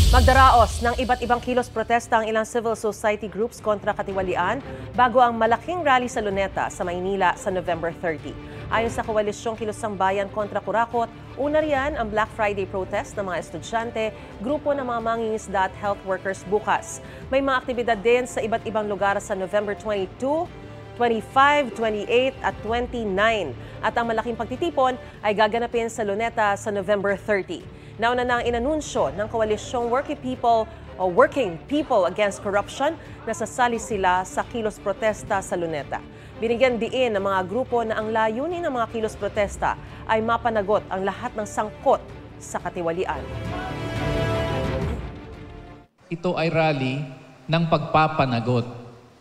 Magdaraos ng iba't ibang kilos protesta ang ilang civil society groups kontra katiwalian bago ang malaking rally sa Luneta sa Maynila sa November 30. Ayon sa Koalisyong Kilosang Bayan kontra Kurakot, una riyan ang Black Friday protest ng mga estudyante, grupo ng mga mangingisda at health workers bukas. May mga aktibidad din sa iba't ibang lugar sa November 22, 25, 28 at 29. At ang malaking pagtitipon ay gaganapin sa Luneta sa November 30. Nauna na ang inanunsyo ng Koalisyong Working People Against Corruption na sasali sila sa kilos protesta sa Luneta. Binigyan diin ng mga grupo na ang layunin ng mga kilos protesta ay mapanagot ang lahat ng sangkot sa katiwalian. Ito ay rally ng pagpapanagot.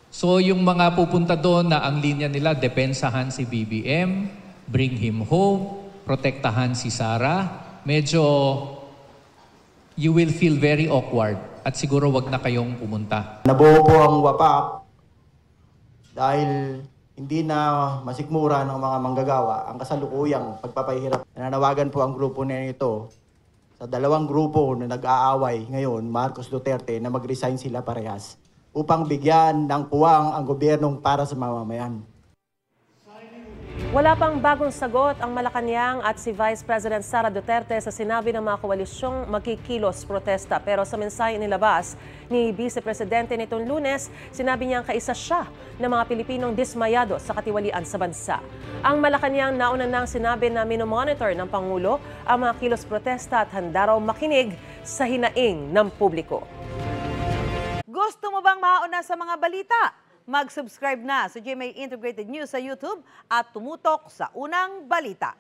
So yung mga pupunta doon na ang linya nila, depensahan si BBM, bring him home, protektahan si Sara, medyo you will feel very awkward at siguro wag na kayong pumunta. Nabuo po ang WAPAC dahil hindi na masikmura ng mga manggagawa ang kasalukuyang pagpapahirap. Nananawagan po ang grupo na ito sa dalawang grupo na nag-aaway ngayon, Marcos Duterte, na mag-resign sila parehas upang bigyan ng puwang ang gobyernong para sa mamamayan. Wala pang bagong sagot ang Malacanang at si Vice President Sara Duterte sa sinabi ng mga koalisyong magkikilos protesta. Pero sa mensahe nilabas ni Vice Presidente nitong Lunes, sinabi niyang kaisa siya ng mga Pilipinong dismayado sa katiwalian sa bansa. Ang Malacanang nauna nang sinabi na minomonitor ng Pangulo ang mga kilos protesta at handa raw makinig sa hinaing ng publiko. Gusto mo bang mauna sa mga balita? Mag-subscribe na sa GMA Integrated News sa YouTube at tumutok sa Unang Balita.